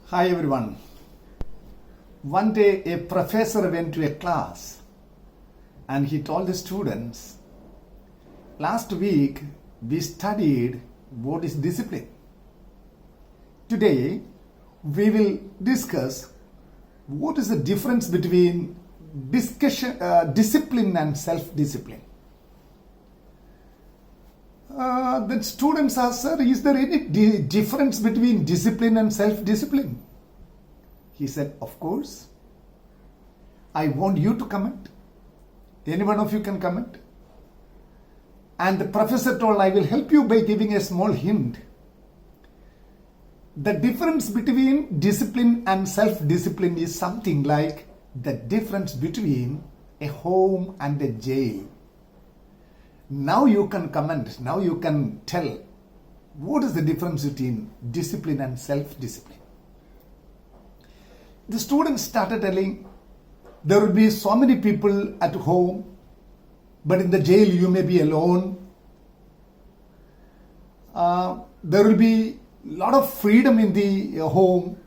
Hi everyone. One day a professor went to a class and he told the students, last week we studied what is discipline. Today we will discuss what is the difference between discipline and self-discipline. The students asked, sir, is there any difference between discipline and self-discipline? He said, of course. I want you to comment. Any one of you can comment. And the professor told, I will help you by giving a small hint. The difference between discipline and self-discipline is something like the difference between a home and a jail. Now you can comment, now you can tell what is the difference between discipline and self-discipline. The students started telling there will be so many people at home, but in the jail you may be alone. There will be a lot of freedom in the home,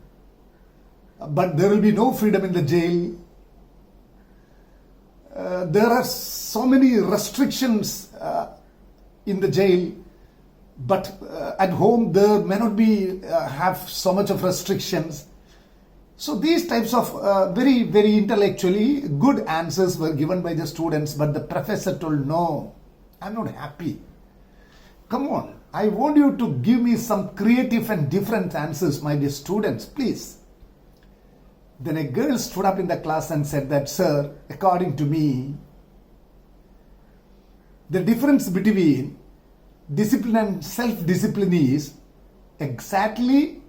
but there will be no freedom in the jail. There are so many restrictions in the jail, but at home there may not be have so much of restrictions. So these types of very intellectually good answers were given by the students, but the professor told, no, I'm not happy. Come on, I want you to give me some creative and different answers, my dear students, please. Then a girl stood up in the class and said that, sir, according to me, the difference between discipline and self-discipline is exactly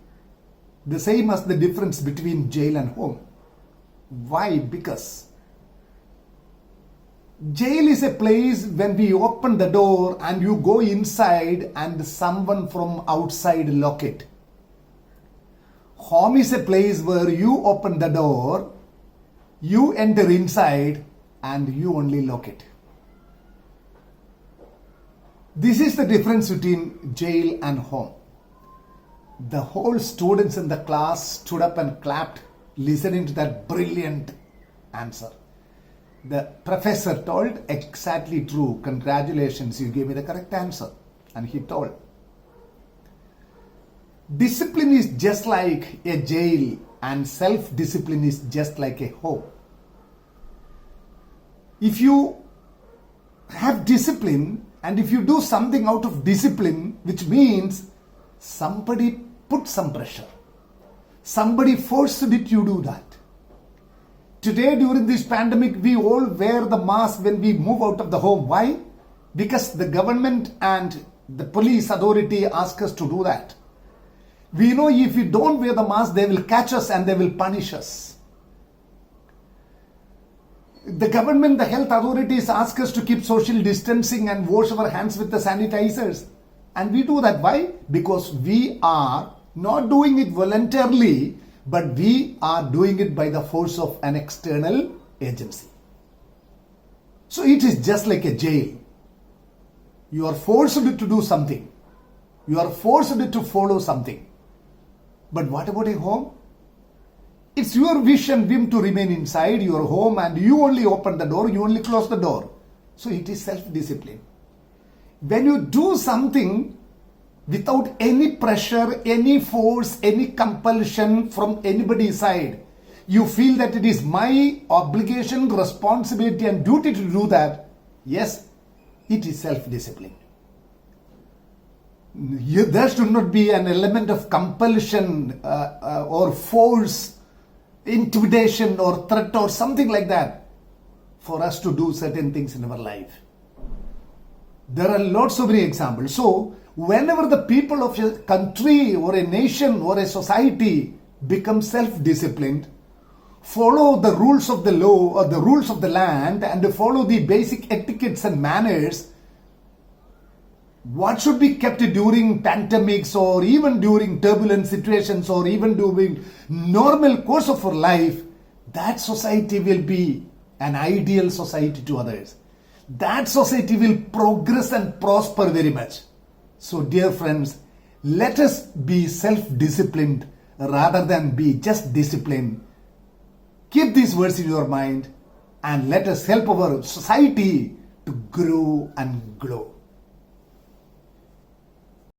the same as the difference between jail and home. Why? Because jail is a place when we open the door and you go inside and someone from outside lock it. Home is a place where you open the door, you enter inside and you only lock it. This is the difference between jail and home. The whole students in the class stood up and clapped, listening to that brilliant answer. The professor told, exactly true, congratulations, you gave me the correct answer. And he told, discipline is just like a jail and self-discipline is just like a home. If you have discipline and if you do something out of discipline, which means somebody put some pressure, somebody forced it you do that. Today during this pandemic, we all wear the mask when we move out of the home. Why? Because the government and the police authority ask us to do that. We know if we don't wear the mask, they will catch us and they will punish us. The government, the health authorities ask us to keep social distancing and wash our hands with the sanitizers. And we do that. Why? Because we are not doing it voluntarily, but we are doing it by the force of an external agency. So it is just like a jail. You are forced to do something. You are forced to follow something. But what about a home? It's your wish and whim to remain inside your home and you only open the door, you only close the door. So it is self-discipline. When you do something without any pressure, any force, any compulsion from anybody's side, you feel that it is my obligation, responsibility and duty to do that. Yes, it is self-discipline. There should not be an element of compulsion or force, intimidation or threat or something like that for us to do certain things in our life. There are lots of many examples. So, whenever the people of a country or a nation or a society become self-disciplined, follow the rules of the law or the rules of the land and follow the basic etiquettes and manners, what should be kept during pandemics or even during turbulent situations or even during normal course of our life, that society will be an ideal society to others. That society will progress and prosper very much. So dear friends, let us be self-disciplined rather than be just disciplined. Keep these words in your mind and let us help our society to grow and glow.